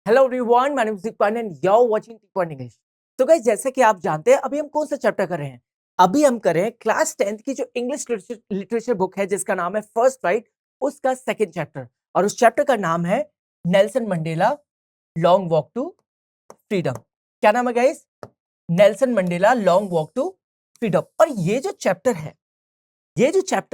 Hello everyone, my name is Deepan and you are watching Deepan English. तो guys, जैसे कि आप जानते हैं अभी हम कौन सा चैप्टर कर रहे हैं। अभी हम कर रहे हैं क्लास 10th की जो इंग्लिश लिटरेचर बुक है जिसका नाम है फर्स्ट राइट, उसका सेकंड चैप्टर। और उस चैप्टर का नाम है Nelson Mandela long walk to freedom. क्या नाम है guys? Nelson Mandela long walk to freedom. और ये जो चैप्टर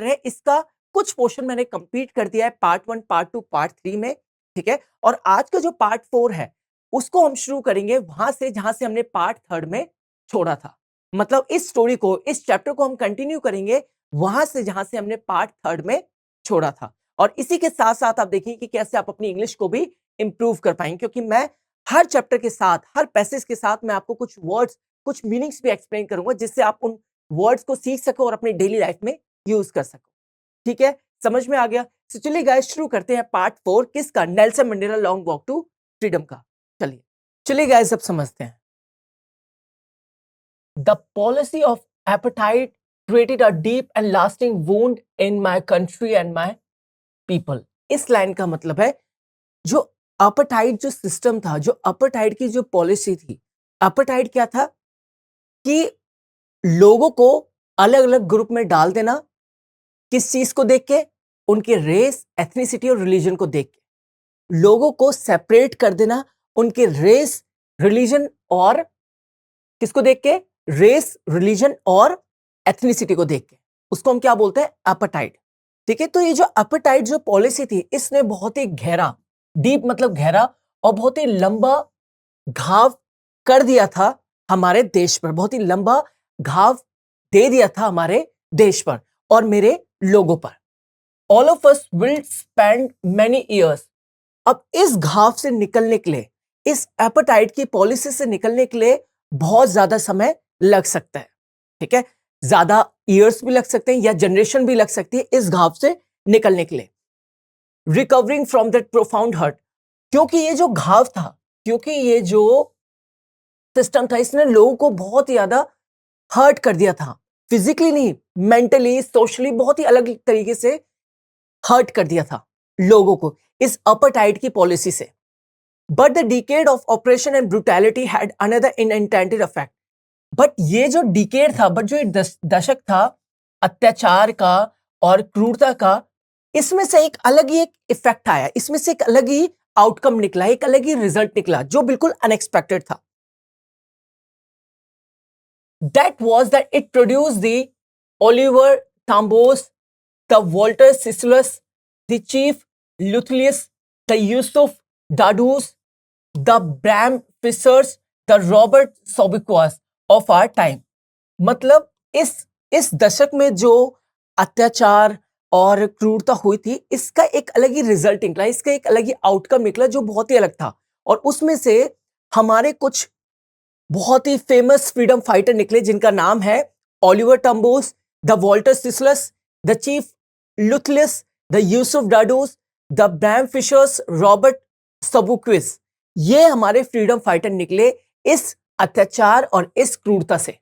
है इसका कुछ पोर्शन मैंने कंप्लीट कर दिया है, पार्ट 1, पार्ट 2, पार्ट 3 में। ठीक है, और आज का जो पार्ट 4 है उसको हम शुरू करेंगे वहां से जहां से हमने पार्ट 3 में छोड़ा था। मतलब इस स्टोरी को, इस चैप्टर को हम कंटिन्यू करेंगे वहां से जहां से हमने पार्ट 3 में छोड़ा था। और इसी के साथ साथ आप देखिए कि कैसे आप अपनी इंग्लिश को भी इंप्रूव कर पाएंगे, क्योंकि मैं हर चैप्टर के साथ, हर पैसेज के साथ मैं आपको कुछ वर्ड्स, कुछ मीनिंग्स भी एक्सप्लेन करूंगा जिससे आप उन वर्ड्स को सीख सको और अपनी डेली लाइफ में यूज कर सको। ठीक है, समझ में आ गया? तो चलिए गाइस, शुरू करते हैं पार्ट 4 किसका? Nelson Mandela long walk to freedom का। चलिए चलिए गाइस, अब समझते हैं। The policy of apartheid created a deep and lasting wound in my country and my people. इस लाइन का मतलब है, जो अपेटाइट जो सिस्टम था, जो अपेटाइट की जो पॉलिसी थी, अपेटाइट क्या था कि लोगों को अलग अलग ग्रुप में डाल देना। किस चीज को देख के? उनके रेस, एथनिसिटी और रिलीजन को देख के लोगों को सेपरेट कर देना। उनके रेस, रिलीजन और किसको देख के? रेस, रिलीजन और एथनिसिटी को देख के उसको हम क्या बोलते हैं? अपेटाइट। ठीक है, तो ये जो अपेटाइट जो पॉलिसी थी इसने बहुत ही गहरा, डीप मतलब गहरा, और बहुत ही लंबा घाव कर दिया था हमारे देश पर। बहुत ही लंबा घाव दे दिया था हमारे देश पर और मेरे लोगों पर। All of us will spend many years. अब इस घाव से निकलने के लिए, इस एपेटाइट की पॉलिसी से निकलने के लिए बहुत ज्यादा समय लग सकता है। ठीक है, ज्यादा ईयर्स भी लग सकते हैं या जनरेशन भी लग सकती है इस घाव से निकलने के लिए। Recovering from that profound hurt, क्योंकि ये जो घाव था, क्योंकि ये जो सिस्टम था, इसने लोगों को बहुत ज्यादा हर्ट कर दिया था। फिजिकली नहीं, मेंटली, सोशली बहुत ही अलग तरीके से हर्ट कर दिया था लोगों को इस अपेटाइट की पॉलिसी से। But the decade of operation and brutality had another unintended effect. But ये जो डिकेड था, बट जो दशक था अत्याचार का और क्रूरता का, इसमें से एक अलग ही एक इफेक्ट आया, इसमें से एक अलग ही आउटकम निकला, एक अलग ही रिजल्ट निकला जो बिल्कुल अनएक्सपेक्टेड था। That was that it produce the Oliver Tambos, the Walter Sisulus, the chief Luthulis, the Yusuf Dadoos, the Bram Fischers, the Robert Sobukwes of our time. मतलब इस दशक में जो अत्याचार और क्रूरता हुई थी, इसका एक अलग ही रिजल्ट निकला, इसका एक अलग ही आउटकम निकला जो बहुत ही अलग था। और उसमें से हमारे कुछ बहुत ही फेमस फ्रीडम फाइटर निकले जिनका नाम है Oliver Tambos, the Walter Sisulus, the chief Luthulis, the Yusuf Dadoos, the Bram Fischers, Robert Sobukwes. ये हमारे फ्रीडम फाइटर निकले इस अत्याचार और इस क्रूरता से।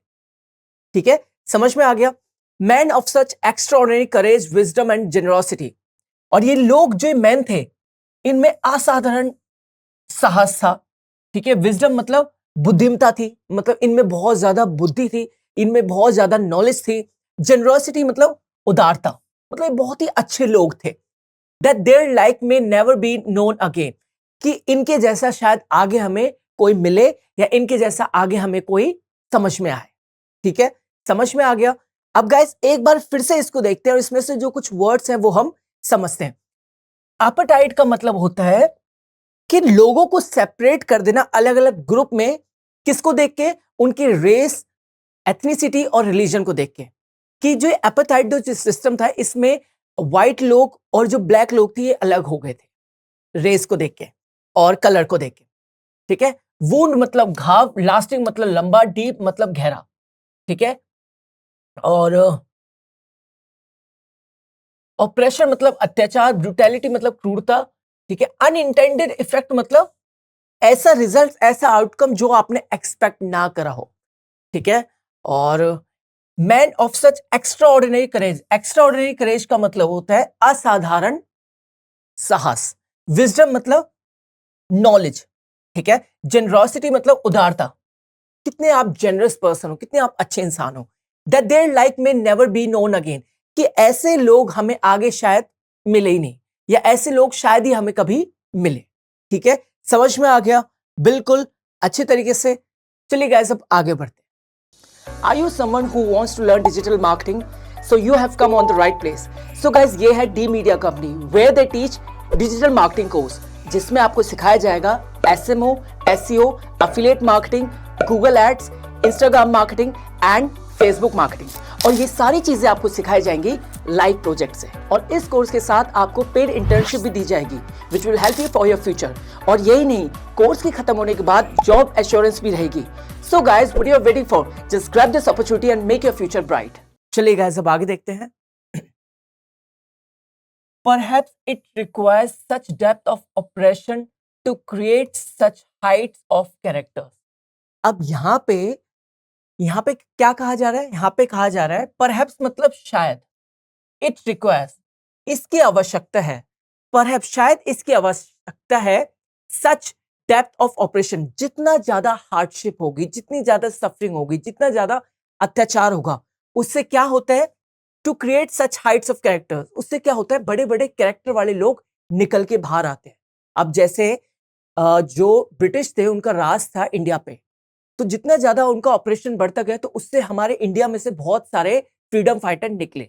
ठीक है, समझ में आ गया? Man of such extraordinary courage, wisdom and generosity. और ये लोग जो मैन थे, इनमें असाधारण साहस था। ठीक है, विजडम मतलब बुद्धिमता थी, मतलब इनमें बहुत ज्यादा बुद्धि थी, इनमें बहुत ज्यादा नॉलेज थी। जेनरोसिटी मतलब उदारता, मतलब ये बहुत ही अच्छे लोग थे। दैट देयर लाइक में नेवर बी नोन अगेन, कि इनके जैसा शायद आगे हमें कोई मिले या इनके जैसा आगे हमें कोई समझ में आए। ठीक है, समझ में आ गया? अब गाइस एक बार फिर से इसको देखते हैं और इसमें से जो कुछ वर्ड्स हैं वो हम समझते हैं। एपेटाइट का मतलब होता है कि लोगों को सेपरेट कर देना अलग अलग ग्रुप में। किसको देख के? उनकी रेस, एथनिसिटी और रिलीजन को देख के। कि जो एपेटाइट जो सिस्टम था, इसमें व्हाइट लोग और जो ब्लैक लोग थे ये अलग हो गए थे रेस को देख के और कलर को देख के। ठीक है, वुंड मतलब घाव, लास्टिंग मतलब लंबा, डीप मतलब गहरा। ठीक है, और ऑपरेशन मतलब अत्याचार, ब्रूटैलिटी मतलब क्रूरता। ठीक है, अनइंटेंडेड इफेक्ट मतलब ऐसा रिजल्ट, ऐसा आउटकम जो आपने एक्सपेक्ट ना करा हो। ठीक है, और man of such extraordinary courage, extraordinary courage का मतलब होता है असाधारण साहस। विजडम मतलब नॉलेज, ठीक है। जेनरोसिटी मतलब उदारता, कितने आप जेनरस पर्सन हो, कितने आप अच्छे इंसान हो। दैट देयर लाइक में नेवर बी नोन अगेन, कि ऐसे लोग हमें आगे शायद मिले ही नहीं, या ऐसे लोग शायद ही हमें कभी मिले। ठीक है, समझ में आ गया? बिल्कुल अच्छे तरीके से। चलिए गाइस अब आगे बढ़ते हैं। Are you someone who wants to learn digital marketing? So you have come on the right place. So guys, ये है D Media Company where they teach digital marketing course, जिसमें आपको सिखाया जाएगा SMO, SEO, affiliate marketing, Google Ads, Instagram marketing and Facebook marketing। और ये सारी चीजें आपको सिखाई जाएंगी लाइव प्रोजेक्ट से। और इस कोर्स के साथ आपको पेड इंटर्नशिप भी दी जाएगी which will help you for your future. और यही नहीं, कोर्स के खत्म होने के बाद जॉब एश्योरेंस भी रहेगी। So guys, what you are waiting for? Just grab this opportunity and make your future bright. चलिए गाइस अब आगे देखते हैं। Perhaps it requires such depth of operation to create such heights of characters। अब यहाँ पे क्या कहा जा रहा है? यहाँ पे कहा जा रहा है परहैप्स मतलब शायद, इट रिक्वायर्स इसकी आवश्यकता है, परहैप्स शायद इसकी आवश्यकता है, सच डेप्थ ऑफ ऑपरेशन जितना ज्यादा हार्डशिप होगी, जितनी ज्यादा सफरिंग होगी, जितना ज्यादा अत्याचार होगा, उससे क्या होता है? To create such heights of characters, उससे क्या होता है? बड़े बड़े कैरेक्टर वाले लोग निकल के बाहर आते हैं। अब जैसे जो ब्रिटिश थे उनका राज था इंडिया पे, तो जितना ज्यादा उनका ऑपरेशन बढ़ता गया तो उससे हमारे इंडिया में से बहुत सारे फ्रीडम फाइटर निकले,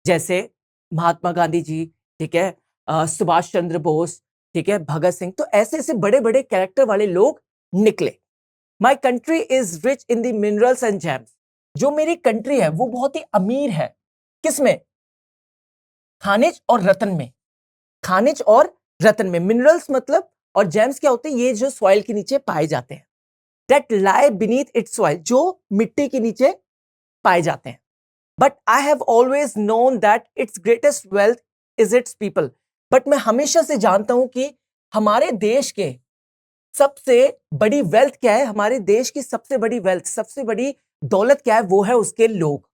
जैसे महात्मा गांधी जी, ठीक है, सुभाष चंद्र बोस, ठीक है, भगत सिंह। तो ऐसे ऐसे बड़े बड़े कैरेक्टर वाले लोग निकले। My country is rich in the minerals and James, जो मेरी कंट्री है वो बहुत ही अमीर है। किसमें? खानिज और रत्न में। खानिज और रत्न में। मिनरल्स मतलब, और जेम्स क्या होते हैं? ये जो सॉइल के नीचे पाए जाते हैं। That lie beneath its soil, जो मिट्टी के नीचे पाए जाते हैं। But I have always known that its greatest wealth is its people। But मैं हमेशा से जानता हूं कि हमारे देश के सबसे बड़ी वेल्थ क्या है? हमारे देश की सबसे बड़ी वेल्थ, सबसे बड़ी दौलत क्या है? वो है उसके लोग।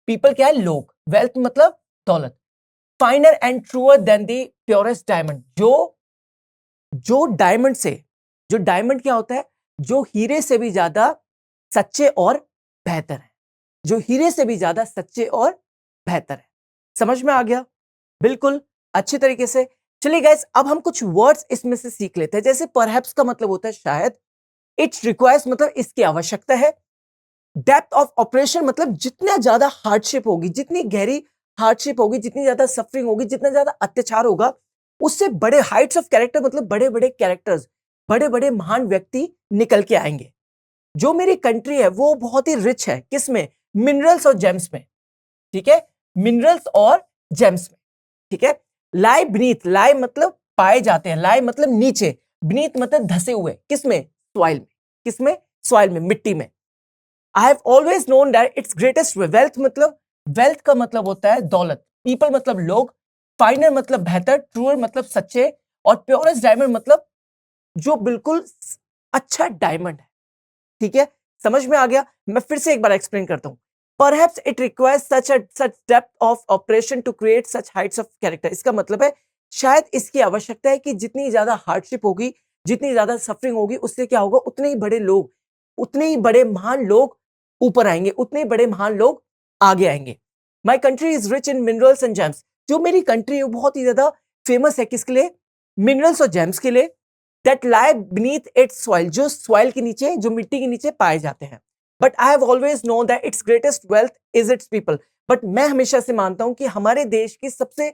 पीपल क्या है? लोग। वेल्थ मतलब दौलत। Finer and truer than the purest diamond, जो डायमंड से, जो डायमंड क्या होता है? जो हीरे से भी ज्यादा सच्चे और बेहतर है। जो हीरे से भी ज्यादा सच्चे और बेहतर है। समझ में आ गया? बिल्कुल अच्छी तरीके से। चलिए गाइस अब हम कुछ वर्ड्स इसमें से सीख लेते हैं। जैसे परहैप्स का मतलब होता है शायद, इट रिक्वायर्स मतलब इसकी आवश्यकता है, डेप्थ ऑफ ऑपरेशन मतलब जितना ज्यादा हार्डशिप होगी, जितनी गहरी हार्डशिप होगी, जितनी ज्यादा सफरिंग होगी, जितना ज्यादा अत्याचार होगा, उससे बड़े हाइट्स ऑफ कैरेक्टर मतलब बड़े बड़े कैरेक्टर्स, बड़े बड़े महान व्यक्ति निकल के आएंगे। जो मेरी कंट्री है वो बहुत ही रिच है। किसमें? मिनरल्स और जेम्स में। ठीक है, मिनरल्स और जेम्स में। ठीक है। लाई बीनीथ, लाई मतलब पाए जाते हैं, लाई मतलब नीचे, बीनीथ मतलब धसे हुए। किसमें? सॉइल में। किसमें? सॉइल में, मिट्टी में। I have always known that it's greatest wealth मतलब, वेल्थ का मतलब होता है दौलत। पीपल मतलब लोग, फाइनर मतलब बेहतर, ट्रूअर मतलब सच्चे, और प्योरेस्ट डायमंड मतलब जो बिल्कुल अच्छा डायमंड है। ठीक है, समझ में आ गया? मैं फिर से एक बार एक्सप्लेन करता हूं। Perhaps it requires such depth of operation to create such heights of character। इसका मतलब है शायद इसकी आवश्यकता है कि जितनी ज्यादा हार्डशिप होगी, जितनी ज्यादा सफरिंग होगी, उससे क्या होगा? उतने ही बड़े लोग, उतने ही बड़े महान लोग ऊपर आएंगे, उतने ही बड़े महान लोग आगे आएंगे। My country is rich in minerals and James. जो मेरी कंट्री है वो बहुत ही ज्यादा फेमस है। किसके लिए? मिनरल्स और जेम्स के लिए। That lie beneath it's soil, जो सॉइल के नीचे, जो मिट्टी के नीचे पाए जाते हैं। But I have always known that it's greatest wealth is it's people. But मैं हमेशा से मानता हूं कि हमारे देश की सबसे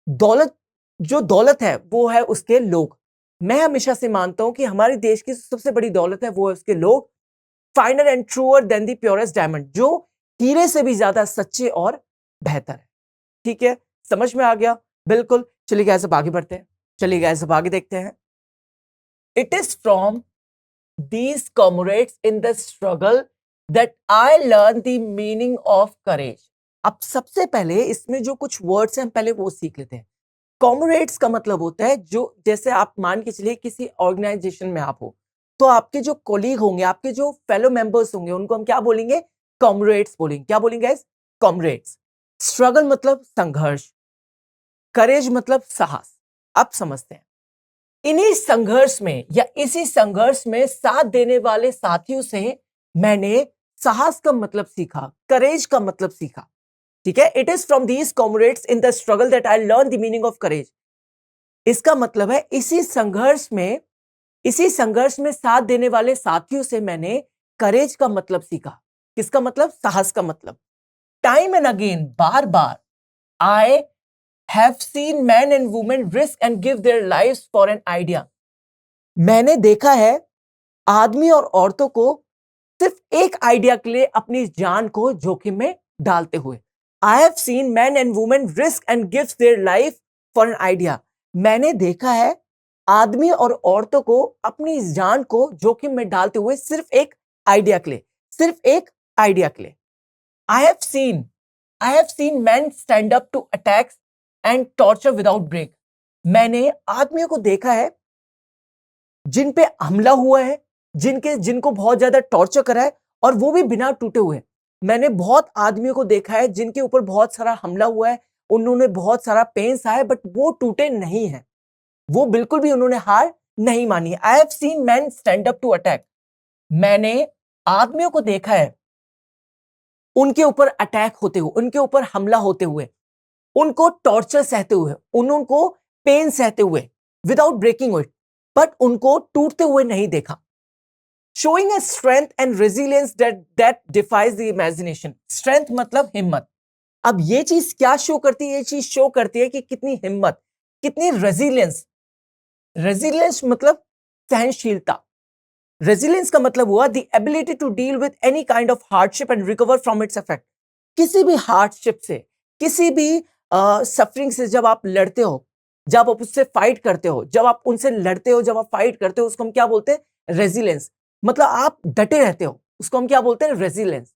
दौलत, जो दौलत है वो है उसके लोग। मैं हमेशा से मानता हूं कि हमारे देश की सबसे बड़ी दौलत है वो है उसके लोग। Finer and truer than the purest diamond, जो हीरे से भी ज्यादा सच्चे और बेहतर है। ठीक है, समझ में आ गया? बिल्कुल। चलिए गाइस अब आगे बढ़ते हैं। चलिए गाइस अब आगे देखते हैं। It is from these comrades in the struggle that I learned the meaning of courage। अब सबसे पहले इसमें जो कुछ वर्ड्स हैं पहले वो सीख लेते हैं। कॉमरेड्स का मतलब होता है जो, जैसे आप मान के चलिए किसी ऑर्गेनाइजेशन में आप हो, तो आपके जो कोलीग होंगे, आपके जो फेलो मेंबर्स होंगे, उनको हम क्या बोलेंगे? कॉमरेड्स बोलेंगे। क्या बोलेंगे गाइस? कॉमरेड्स। स्ट्रगल मतलब संघर्ष, करेज मतलब साहस। अब समझते हैं। इन्हीं संघर्ष में या इसी संघर्ष में साथ देने वाले साथियों से मैंने साहस का मतलब सीखा, करेज का मतलब सीखा। ठीक है, it is from these comrades in the struggle that I learn the meaning of courage. इसका मतलब है इसी संघर्ष में साथ देने वाले साथियों से मैंने करेज का मतलब सीखा। किसका मतलब? साहस का मतलब। Time and again, bar bar, I have seen man and women risk and give their lives for an idea. मैंने देखा है आदमी और औरतों को सिर्फ एक आइडिया के लिए अपनी जान को जोखिम में डालते हुए। आई have seen man and women risk and give their life for an idea. मैंने देखा है आदमी और औरतों को अपनी जान को जोखिम में डालते हुए सिर्फ एक आइडिया के लिए, सिर्फ एक आइडिया के लिए। I have seen men stand up to attacks and torture without break. मैंने आदमियों को देखा है जिन पे हमला हुआ है, जिनको बहुत ज्यादा टॉर्चर करा है, और वो भी बिना टूटे हुए। मैंने बहुत आदमियों को देखा है जिनके ऊपर बहुत सारा हमला हुआ है, उन्होंने बहुत सारा पेन सहा है, बट वो टूटे नहीं है, वो बिल्कुल भी उन्होंने हार नहीं मानी। I have seen men stand up to attack. मैंने आदमियों को देखा है उनके ऊपर अटैक होते हुए, उनके ऊपर हमला होते हुए, उनको टॉर्चर सहते हुए, उनको पेन सहते हुए, विदाउट ब्रेकिंग इट, बट उनको टूटते हुए नहीं देखा। Showing a strength and resilience that defies the imagination. Strength मतलब हिम्मत। अब ये चीज क्या शो करती है? ये चीज शो करती है कि कितनी हिम्मत, कितनी रेजिलियंस। रेजिलियंस मतलब सहनशीलता। रेजिलियंस का मतलब हुआ the ability to deal with any kind of hardship and recover from its effect. किसी भी हार्डशिप से, किसी भी सफरिंग से जब आप लड़ते हो, जब आप उससे फाइट करते हो, जब आप उनसे लड़ते हो, जब आप फाइट करते हो, उसको हम क्या बोलते हैं? रेजिलियंस। मतलब आप डटे रहते हो, उसको हम क्या बोलते हैं? रेजिलियंस।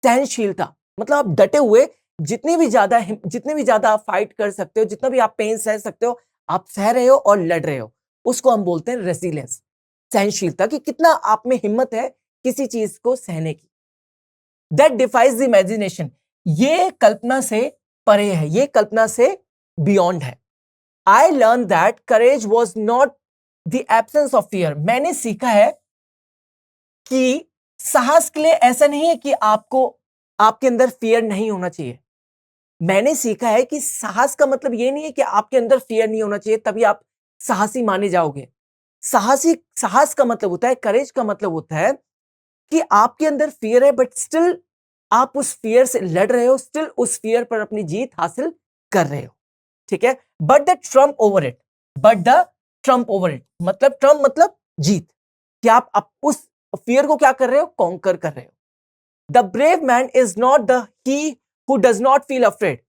सहनशीलता मतलब आप डटे हुए, जितनी भी ज्यादा आप फाइट कर सकते हो, जितना भी आप पेन सह सकते हो, आप सह रहे हो और लड़ रहे हो, उसको हम बोलते हैं रेजिलियंस। सहनशीलता, कि कितना आप में हिम्मत है किसी चीज को सहने की। दैट डिफाइज द इमेजिनेशन, ये कल्पना से परे है, ये कल्पना से बियॉन्ड है। I learn that courage was not the absence of fear. मैंने सीखा है कि साहस के लिए ऐसा नहीं है कि आपके अंदर फियर नहीं होना चाहिए। मैंने सीखा है कि साहस का मतलब ये नहीं है कि आपके अंदर फियर नहीं होना चाहिए तभी आप साहसी माने जाओगे। साहस का मतलब होता है, करेज का मतलब होता है कि आपके अंदर फियर है, बट स्टिल आप उस फियर से लड़ रहे हो, स्टिल उस फियर पर अपनी जीत हासिल कर रहे हो। ठीक है, but the Trump over it, मतलब ट्रम्प मतलब जीत, कि आप उस फियर को क्या कर रहे हो? कॉन्कर कर रहे हो। The brave man is not the he who does not feel afraid.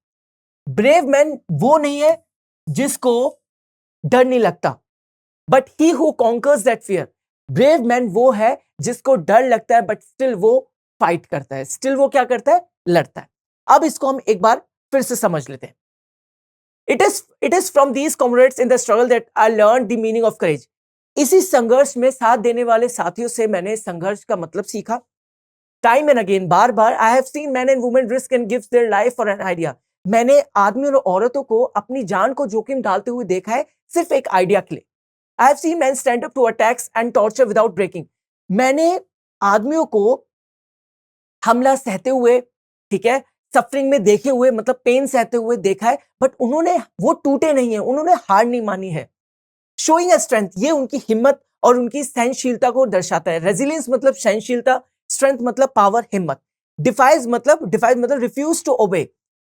Brave man वो नहीं है जिसको डर नहीं लगता, but he who conquers that fear. Brave man वो है जिसको डर लगता है, बट स्टिल वो फाइट करता है, स्टिल वो क्या करता है? लड़ता है। अब इसको हम एक बार फिर से समझ लेते हैं। It is from these comrades in the struggle that I learn the meaning of courage. इसी संघर्ष में साथ देने वाले साथियों से मैंने संघर्ष का मतलब सीखा। Time and again, bar bar, I have seen man and women risk and gives their life for an idea. मैंने आदमी और औरतों को अपनी जान को जोखिम डालते हुए देखा है सिर्फ एक आइडिया के लिए। I have seen men stand up to attacks and torture without breaking. मैंने आदमियों को हमला सहते हुए, ठीक है, सफरिंग में देखे हुए, मतलब पेन सहते हुए देखा है, बट वो टूटे नहीं है, उन्होंने हार नहीं मानी है। शोइंग अ स्ट्रेंथ, ये उनकी हिम्मत और उनकी सहनशीलता को दर्शाता है। रेजिलियंस मतलब सहनशीलता, स्ट्रेंथ मतलब पावर, हिम्मत। डिफाइज मतलब refuse to obey.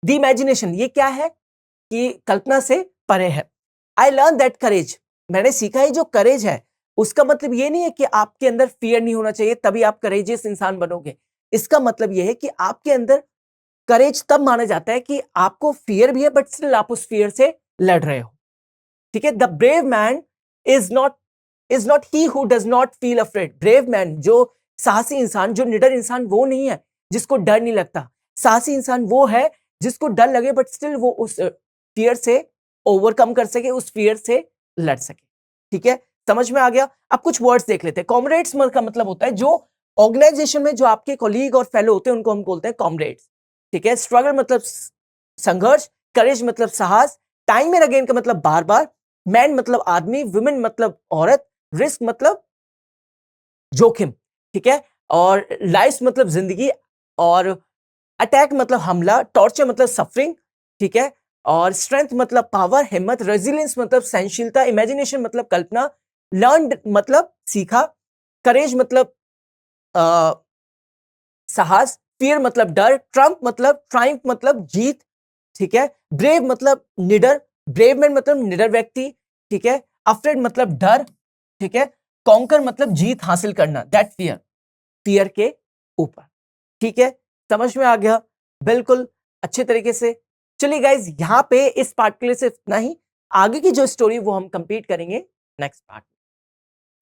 The imagination, ये क्या है? कि कल्पना से परे है। आई लर्न दैट करेज, मैंने सीखा है जो करेज है उसका मतलब ये नहीं है कि आपके अंदर फियर नहीं होना चाहिए तभी आप करेजियस इंसान बनोगे। इसका मतलब ये है कि आपके अंदर करेज तब माना जाता है कि आपको फियर भी है, बट स्टिल आप उस फियर से लड़ रहे हो। ठीक है, the brave man is not he who does not feel afraid. Brave man, जो साहसी इंसान, जो निडर इंसान, वो नहीं है जिसको डर नहीं लगता। साहसी इंसान वो है जिसको डर लगे, बट स्टिल वो उस फियर से ओवरकम कर सके, उस फियर से लड़ सके। ठीक है, समझ में आ गया? अब कुछ वर्ड्स देख लेते हैं। कॉमरेड्स का मतलब होता है जो ऑर्गेनाइजेशन में जो आपके कॉलीग और फेलो होते हैं उनको हम बोलते हैं कॉमरेड्स। ठीक है, स्ट्रगल मतलब संघर्ष, करेज मतलब साहस, टाइम एंड अगेन का मतलब बार बार, मैन मतलब आदमी, वुमेन मतलब औरत, रिस्क मतलब जोखिम, ठीक है, और लाइफ मतलब जिंदगी, और अटैक मतलब हमला, टॉर्चर मतलब सफरिंग, ठीक है, और स्ट्रेंथ मतलब पावर, हिम्मत, रेजिलियंस मतलब सहनशीलता, इमेजिनेशन मतलब कल्पना, लर्न मतलब सीखा, करेज मतलब साहस, फियर मतलब डर, ट्रम्प मतलब ट्राइम्फ मतलब जीत, ठीक है, ब्रेव मतलब निडर, ब्रेव मैन मतलब निडर व्यक्ति, ठीक है, अफ्रेड मतलब डर, ठीक है, कॉन्कर मतलब जीत हासिल करना, दैट फियर, फियर के ऊपर, ठीक है, समझ में आ गया, बिल्कुल अच्छे तरीके से। चलिए गाइज, यहां पे इस पार्ट के लिए सिर्फ इतना ही, आगे की जो स्टोरी वो हम कंप्लीट करेंगे नेक्स्ट पार्ट।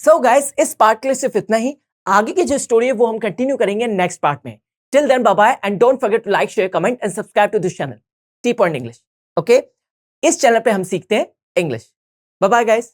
सो गाइज, इस पार्ट के लिए सिर्फ इतना ही, आगे की जो स्टोरी है वो हम कंटिन्यू करेंगे नेक्स्ट पार्ट में। Till then bye bye, and don't forget to like, share, comment and subscribe to this channel T point English. Okay, इस चैनल पे हम सीखते हैं इंग्लिश। Bye bye guys.